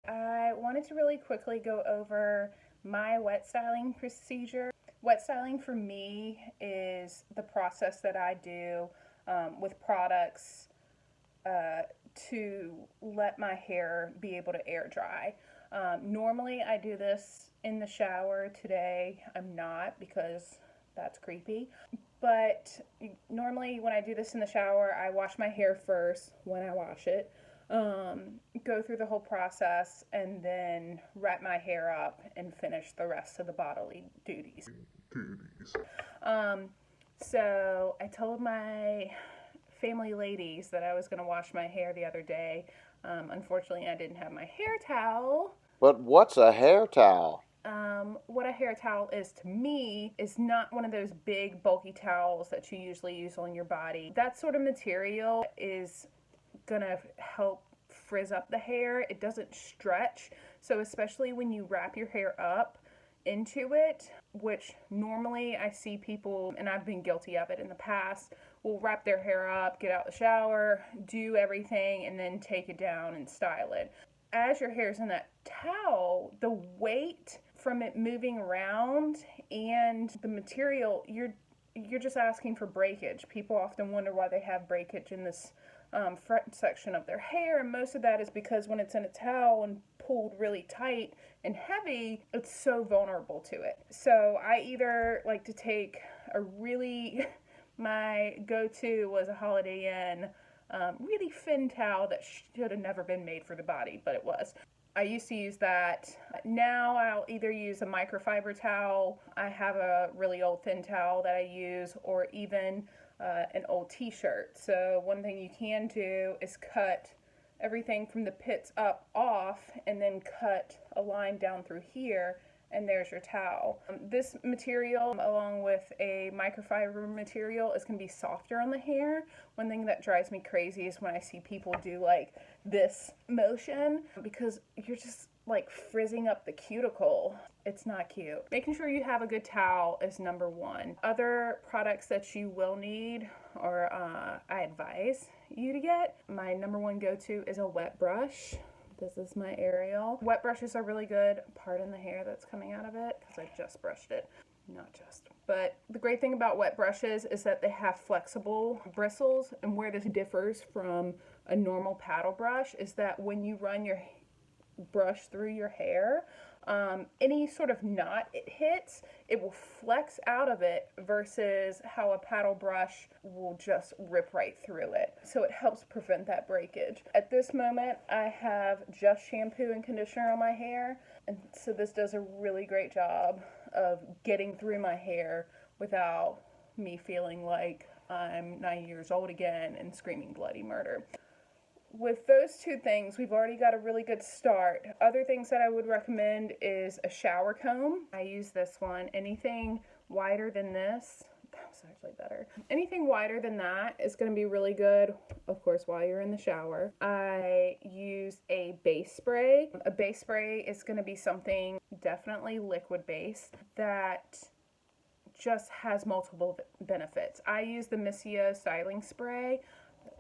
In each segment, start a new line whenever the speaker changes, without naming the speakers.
I wanted to really quickly go over my wet styling procedure. Wet styling for me is the process that I do with products uh, to let my hair be able to air dry. Normally, I do this in the shower. Today, I'm not because that's creepy. But normally, when I do this in the shower, I wash my hair first when I wash it, go through the whole process, and then wrap my hair up and finish the rest of the bodily duties. Um, so I told my family ladies that I was going to wash my hair the other day. Unfortunately, I didn't have my hair towel.
But what's a hair towel?
What a hair towel is to me is not one of those big bulky towels that you usually use on your body. That sort of material is gonna help frizz up the hair. It doesn't stretch, so especially when you wrap your hair up into it, which normally I see people, and I've been guilty of it in the past, will wrap their hair up, get out the shower, do everything, and then take it down and style it. As your hair's in that towel, the weight from it moving around and the material, you're just asking for breakage. People often wonder why they have breakage in this front section of their hair, and most of that is because when it's in a towel and pulled really tight and heavy, it's so vulnerable to it. So I either like to take a really, my go-to was a Holiday Inn really thin towel that should have never been made for the body, but it was. I used to use that. Now I'll either use a microfiber towel. I have a really old thin towel that I use, or even an old t-shirt. So one thing you can do is cut everything from the pits up off and then cut a line down through here, and there's your towel. This material, along with a microfiber material, is going to be softer on the hair. One thing that drives me crazy is when I see people do like this motion, because you're just like frizzing up the cuticle. It's not cute. Making sure you have a good towel is number one. Other products that you will need, or I advise you to get, my number one go-to is a wet brush. This is my Ariel. Wet brushes are really good. Pardon the hair that's coming out of it because I just brushed it. Not just. But the great thing about wet brushes is that they have flexible bristles, and where this differs from a normal paddle brush is that when you run your brush through your hair, any sort of knot it hits, it will flex out of it, versus how a paddle brush will just rip right through it. So it helps prevent that breakage. At this moment, I have just shampoo and conditioner on my hair, and so this does a really great job of getting through my hair without me feeling like I'm 9 years old again and screaming bloody murder. With those two things, we've already got a really good start. Other things that I would recommend is a shower comb. I use this one. Anything wider than this, that's actually better. Anything wider than that is going to be really good, of course, while you're in the shower. I use a base spray. A base spray is going to be something definitely liquid based that just has multiple benefits. I use the Missio styling spray.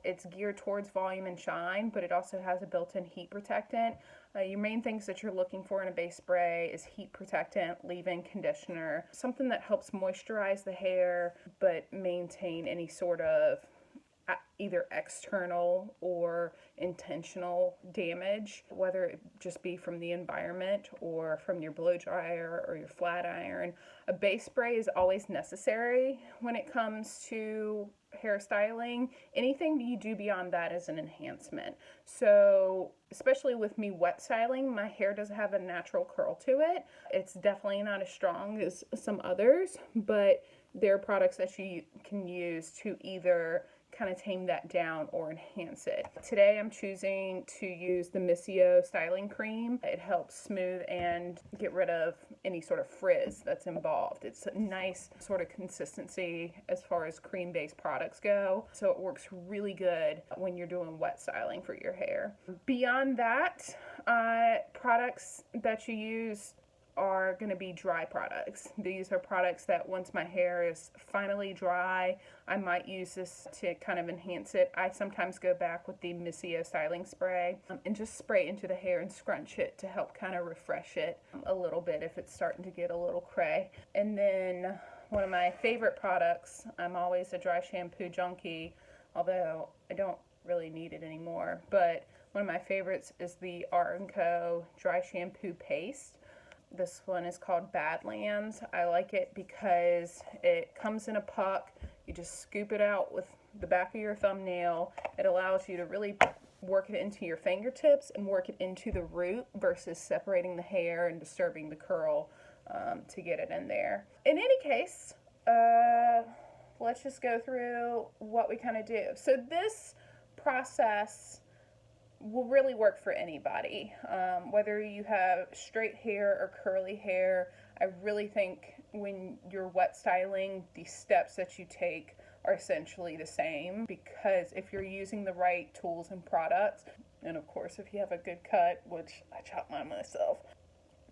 It's geared towards volume and shine, but it also has a built-in heat protectant. Your main things that you're looking for in a base spray is heat protectant, leave-in conditioner, something that helps moisturize the hair but maintain any sort of either external or intentional damage, whether it just be from the environment or from your blow dryer or your flat iron. A base spray is always necessary when it comes to hairstyling. Anything you do beyond that is an enhancement. So especially with me wet styling, my hair does have a natural curl to it. It's definitely not as strong as some others, but there are products that you can use to either kind of tame that down or enhance it. Today I'm choosing to use the Missio styling cream. It helps smooth and get rid of any sort of frizz that's involved. It's a nice sort of consistency as far as cream-based products go, so it works really good when you're doing wet styling for your hair. Beyond that, products that you use are going to be dry products. These are products that once my hair is finally dry, I might use this to kind of enhance it. I sometimes go back with the Missio styling spray and just spray into the hair and scrunch it to help kind of refresh it a little bit if it's starting to get a little cray. And then one of my favorite products, I'm always a dry shampoo junkie, although I don't really need it anymore, but one of my favorites is the R & Co dry shampoo paste. This one is called Badlands. I like it because it comes in a puck. You just scoop it out with the back of your thumbnail. It allows you to really work it into your fingertips and work it into the root versus separating the hair and disturbing the curl to get it in there. In any case, let's just go through what we kind of do. So this process will really work for anybody, whether you have straight hair or curly hair. I really think when you're wet styling, the steps that you take are essentially the same, because if you're using the right tools and products, and of course if you have a good cut, which I chop mine myself,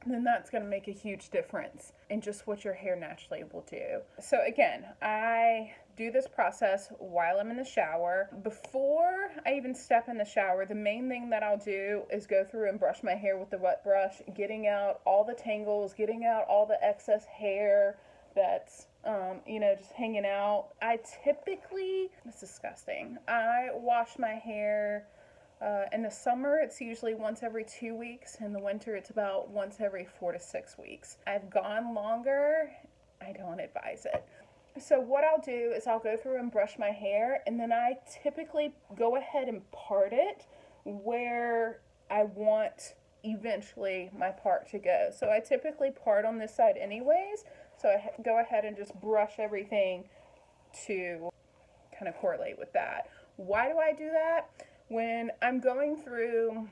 then that's going to make a huge difference in just what your hair naturally will do. So again, I do this process while I'm in the shower. Before I even step in the shower, the main thing that I'll do is go through and brush my hair with the wet brush, getting out all the tangles, getting out all the excess hair that's just hanging out. It's disgusting. I wash my hair. In the summer, it's usually once every 2 weeks. In the winter, it's about once every 4 to 6 weeks. I've gone longer. I don't advise it. So what I'll do is I'll go through and brush my hair, and then I typically go ahead and part it where I want eventually my part to go. So I typically part on this side anyways, so I go ahead and just brush everything to kind of correlate with that. Why do I do that? When I'm going through,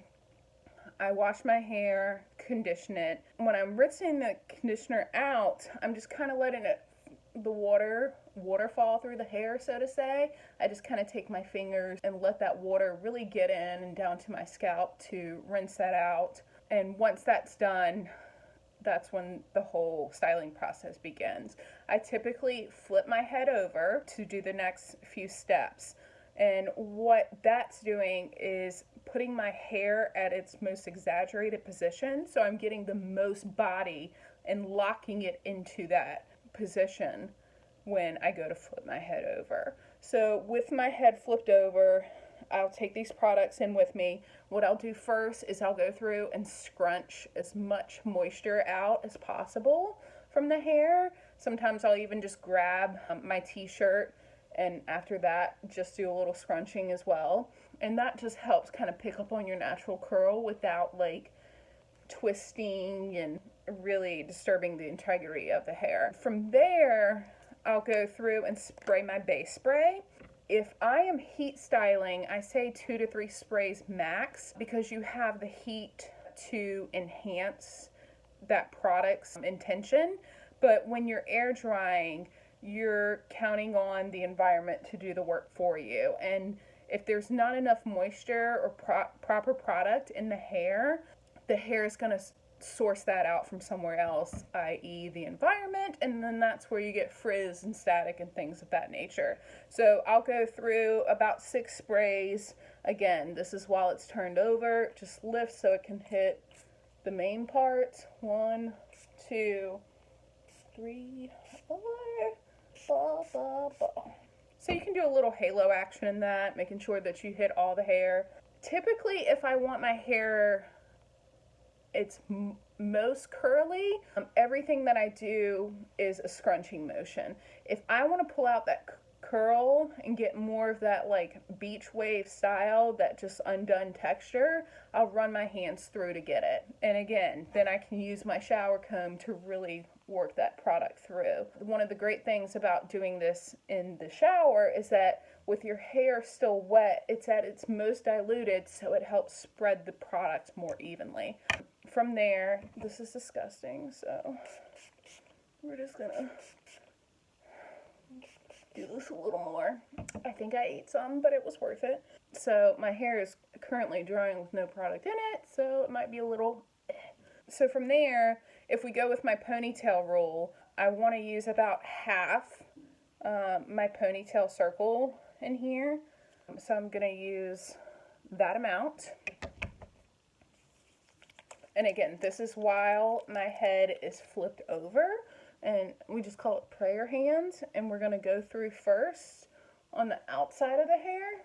I wash my hair, condition it. When I'm rinsing the conditioner out, I'm just kind of letting the water fall through the hair, so to say. I just kind of take my fingers and let that water really get in and down to my scalp to rinse that out. And once that's done, that's when the whole styling process begins. I typically flip my head over to do the next few steps. And what that's doing is putting my hair at its most exaggerated position. So I'm getting the most body and locking it into that position when I go to flip my head over. So with my head flipped over, I'll take these products in with me. What I'll do first is I'll go through and scrunch as much moisture out as possible from the hair. Sometimes I'll even just grab my t-shirt, and after that, just do a little scrunching as well. And that just helps kind of pick up on your natural curl without like twisting and really disturbing the integrity of the hair. From there, I'll go through and spray my base spray. If I am heat styling, I say 2 to 3 sprays max, because you have the heat to enhance that product's intention. But when you're air drying, you're counting on the environment to do the work for you. And if there's not enough moisture or proper product in the hair is going to source that out from somewhere else, i.e. the environment, and then that's where you get frizz and static and things of that nature. So I'll go through about 6 sprays. Again, this is while it's turned over. Just lift so it can hit the main parts. 1, 2, 3, 4. So you can do a little halo action in that, making sure that you hit all the hair. Typically, if I want my hair it's most curly, everything that I do is a scrunching motion. If I want to pull out that curl and get more of that like beach wave style, that just undone texture, I'll run my hands through to get it. And again, then I can use my shower comb to really work that product through. One of the great things about doing this in the shower is that with your hair still wet, it's at its most diluted, so it helps spread the product more evenly. From there, this is disgusting, so we're just gonna do this a little more. I think I ate some, but it was worth it. So my hair is currently drying with no product in it, so it might be a little. So from there, if we go with my ponytail rule, I want to use about half my ponytail circle in here. So I'm going to use that amount. And again, this is while my head is flipped over, and we just call it prayer hands. And we're going to go through first on the outside of the hair.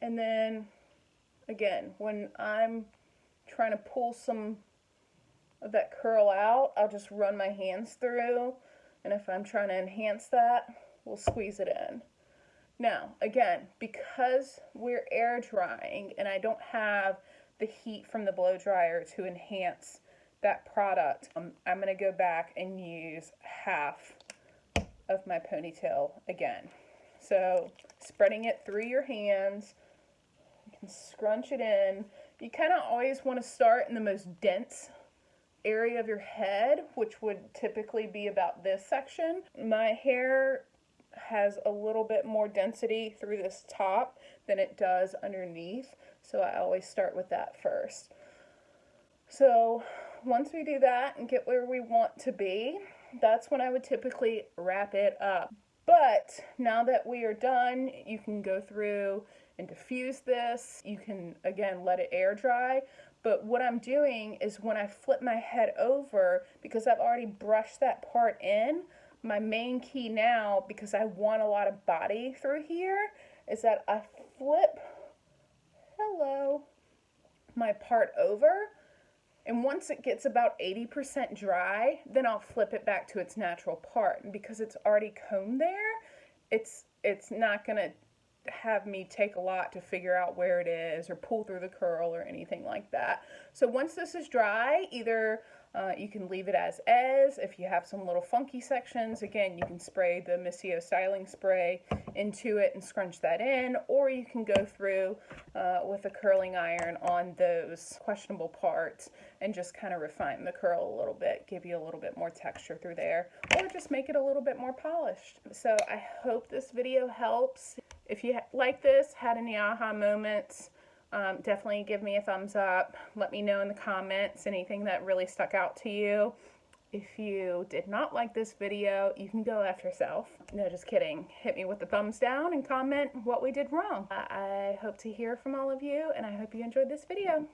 And then again, when I'm trying to pull some of that curl out, I'll just run my hands through. And if I'm trying to enhance that, we'll squeeze it in. Now, again, because we're air drying and I don't have the heat from the blow dryer to enhance that product, I'm going to go back and use half of my ponytail again. So spreading it through your hands, you can scrunch it in. You kind of always want to start in the most dense area of your head, which would typically be about this section. My hair has a little bit more density through this top than it does underneath, so I always start with that first. So once we do that and get where we want to be, that's when I would typically wrap it up. But now that we are done, you can go through and diffuse this. You can, again, let it air dry. But what I'm doing is when I flip my head over, because I've already brushed that part in, my main key now, because I want a lot of body through here, is that I flip, my part over. And once it gets about 80% dry, then I'll flip it back to its natural part. And because it's already combed there, it's not going to have me take a lot to figure out where it is or pull through the curl or anything like that. So once this is dry, either you can leave it as is. If you have some little funky sections, again, you can spray the Missio styling spray into it and scrunch that in, or you can go through with a curling iron on those questionable parts and just kind of refine the curl a little bit, give you a little bit more texture through there, or just make it a little bit more polished. So I hope this video helps. If you like this, had any aha moments, definitely give me a thumbs up. Let me know in the comments anything that really stuck out to you. If you did not like this video, you can go F yourself. No, just kidding. Hit me with the thumbs down and comment what we did wrong. I hope to hear from all of you, and I hope you enjoyed this video.